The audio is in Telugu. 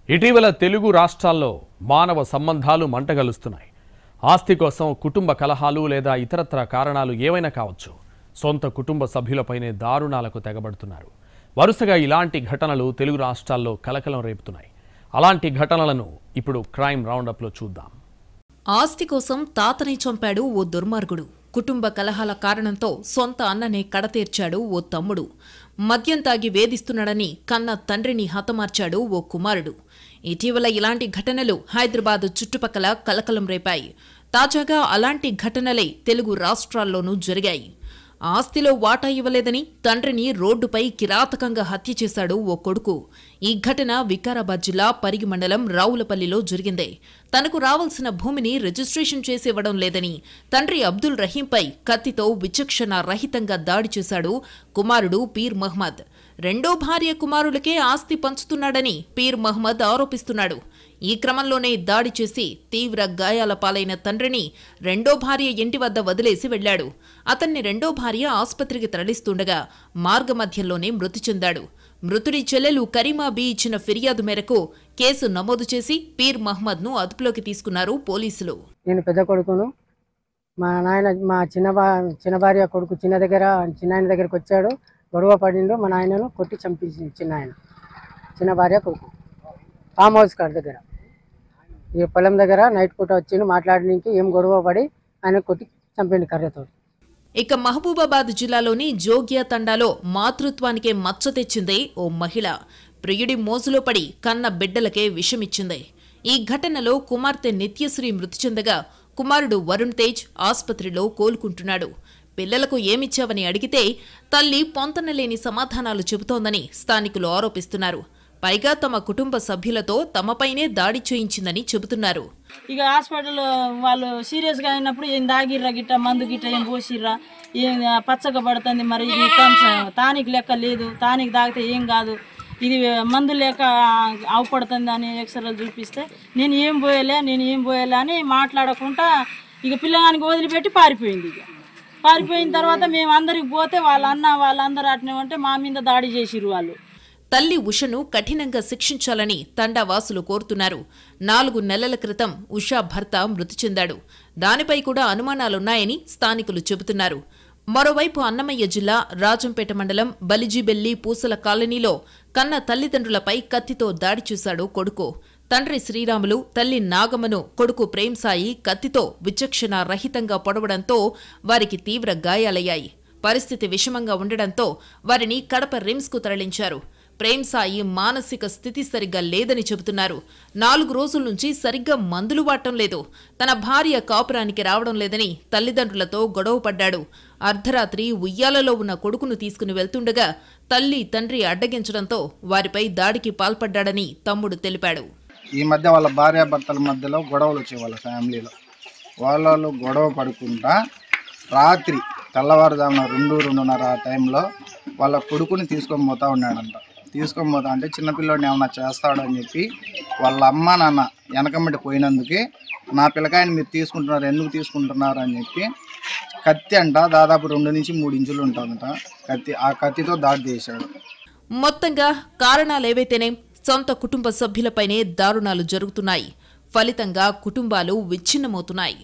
ఇటీవల తెలుగు రాష్ట్రాల్లో మానవ సంబంధాలు మంటగలుస్తున్నాయి. ఆస్తి కోసం కుటుంబ కలహాలు లేదా ఇతరత్ర కారణాలు ఏవైనా కావచ్చు, సొంత కుటుంబ సభ్యులపైనే దారుణాలకు తెగబడుతున్నారు. వరుసగా ఇలాంటి ఘటనలు తెలుగు రాష్ట్రాల్లో కలకలం రేపుతున్నాయి. అలాంటి ఘటనలను ఇప్పుడు క్రైమ్ రౌండప్లో చూద్దాం. ఆస్తి కోసం తాతని చంపాడు ఓ దుర్మార్గుడు. కుటుంబ కలహాల కారణంతో సొంత అన్ననే కడతీర్చాడు ఓ తమ్ముడు. మద్యం తాగి వేధిస్తున్నాడని కన్న తండ్రిని హతమార్చాడు ఓ కుమారుడు. ఇటీవల ఇలాంటి ఘటనలు హైదరాబాద్ చుట్టుపక్కల కలకలం రేపాయి. తాజాగా అలాంటి ఘటనలే తెలుగు రాష్ట్రాల్లోనూ జరిగాయి. ఆస్తిలో వాటా ఇవ్వలేదని తండ్రిని రోడ్డుపై కిరాతకంగా హత్య చేశాడు ఓ కొడుకు. ఈ ఘటన వికారాబాద్ జిల్లా పరిగి మండలం రావులపల్లిలో జరిగింది. తనకు రావాల్సిన భూమిని రిజిస్ట్రేషన్ చేసివ్వడం లేదని తండ్రి అబ్దుల్ రహీంపై కత్తితో విచక్షణ రహితంగా దాడి చేశాడు కుమారుడు పీర్ మహ్మద్. రెండో భార్య కుమారులకే ఆస్తి పంచుతున్నాడని పీర్ మహ్మద్ ఆరోపిస్తున్నాడు. ఈ క్రమంలోనే దాడి చేసి తీవ్ర గాయాల పాలైన తండ్రిని రెండో భార్య ఇంటి వద్ద వదిలేసి వెళ్లాడు. అతన్ని రెండో భార్య ఆసుపత్రికి తరలిస్తుండగా మార్గమధ్యంలోనే మృతి చెందాడు. మృతుడి చెల్లెలు కరీమా బి ఇచ్చిన ఫిర్యాదు మేరకు కేసు నమోదు చేసి పీర్ మహ్మద్ ను అదుపులోకి తీసుకున్నారు పోలీసులు. నేను పెద్ద కొడుకును, మా నాయన మా చిన్న భార్య కొడుకు చిన్న ఆయన దగ్గరికి వచ్చాడు. గొడవ పడిండు. మా నాయనను కొట్టి చంపించింది చిన్న భార్య కొడుకు ఫామ్ హౌస్ కాడ దగ్గర, ఈ పొలం దగ్గర నైట్ పూట వచ్చిండు. మాట్లాడడానికి ఏం గొడవ పడి ఆయన కొట్టి చంపిండు కర్రతో. ఇక మహబూబాబాద్ జిల్లాలోని జోగ్యా తండాలో మాతృత్వానికే మచ్చ తెచ్చిందే ఓ మహిళ. ప్రియుడి మోజులో పడి కన్న బిడ్డలకే విషమిచ్చింది. ఈ ఘటనలో కుమార్తె నిత్యశ్రీ మృతి చెందగా కుమారుడు వరుణ్ తేజ్ ఆసుపత్రిలో కోలుకుంటున్నాడు. పిల్లలకు ఏమిచ్చావని అడిగితే తల్లి పొంతనలేని సమాధానాలు చెబుతోందని స్థానికులు ఆరోపిస్తున్నారు. పైగా తమ కుటుంబ సభ్యులతో తమపైనే దాడి చేయించిందని చెబుతున్నారు. ఇక హాస్పిటల్లో వాళ్ళు సీరియస్గా అయినప్పుడు ఏం దాగిర్రా గిట్ట మందు గిట్ట ఏం పోసిర్రా, ఏం పచ్చగా పడుతుంది, మరి ఇది తానికి లెక్క లేదు, తానికి తాగితే ఏం కాదు, ఇది మందు లేక అవపడుతుంది అని ఎక్స్రేలు చూపిస్తే నేను ఏం పోయలే అని మాట్లాడకుండా ఇక పిల్లగానికి వదిలిపెట్టి పారిపోయింది. ఇక పారిపోయిన తర్వాత మేము అందరికి పోతే వాళ్ళందరూ అట్నే ఉంటే మా మీద దాడి చేసిరు వాళ్ళు. తల్లి ఉషను కఠినంగా శిక్షించాలని తండావాసులు కోరుతున్నారు. 4 నెలల క్రితం ఉషా భర్త మృతి చెందాడు. దానిపై కూడా అనుమానాలున్నాయని స్థానికులు చెబుతున్నారు. మరోవైపు అన్నమయ్య జిల్లా రాజంపేట మండలం బలిజీబెల్లి పూసల కాలనీలో కన్న తల్లిదండ్రులపై కత్తితో దాడి చేశాడు కొడుకు. తండ్రి శ్రీరాములు, తల్లి నాగమ్మను కొడుకు ప్రేమ్సాయి కత్తితో విచక్షణ రహితంగా పొడవడంతో వారికి తీవ్ర గాయాలయ్యాయి. పరిస్థితి విషమంగా ఉండడంతో వారిని కడప రిమ్స్కు తరలించారు. ప్రేమ్సాయి మానసిక స్థితి సరిగ్గా లేదని చెబుతున్నారు. 4 రోజుల నుంచి సరిగ్గా మందులు వాడటం లేదు. తన భార్య కాపురానికి రావడం లేదని తల్లిదండ్రులతో గొడవ పడ్డాడు. అర్ధరాత్రి ఉయ్యాలలో ఉన్న కొడుకును తీసుకుని వెళ్తుండగా తల్లి తండ్రి అడ్డగించడంతో వారిపై దాడికి పాల్పడ్డాడని తమ్ముడు తెలిపాడు. ఈ మధ్య వాళ్ళ భార్యాభర్తల మధ్యలో గొడవలు వచ్చాయి. వాళ్ళ ఫ్యామిలీలో వాళ్ళు గొడవ పడుకుంటా రాత్రి తెల్లవారుజామున 2-2:30 ఆ టైంలో వాళ్ళ కొడుకుని తీసుకొని పోతా ఉన్నాడంట. తీసుకొని పోతా అంటే చిన్నపిల్లోడిని ఏమన్నా చేస్తాడని చెప్పి వాళ్ళ అమ్మ నాన్న వెనకమ్మటి పోయినందుకే నా పిల్లకాయని మీరు తీసుకుంటున్నారు, ఎందుకు తీసుకుంటున్నారు అని చెప్పి కత్తి అంట దాదాపు 2 నుంచి 3 ఇంచులు ఉంటుందంట కత్తి. ఆ కత్తితో దాడి చేశాడు. మొత్తంగా కారణాలేవైతేనే సొంత కుటుంబ సభ్యులపైనే దారుణాలు జరుగుతున్నాయి. ఫలితంగా కుటుంబాలు విచ్ఛిన్నమవుతున్నాయి.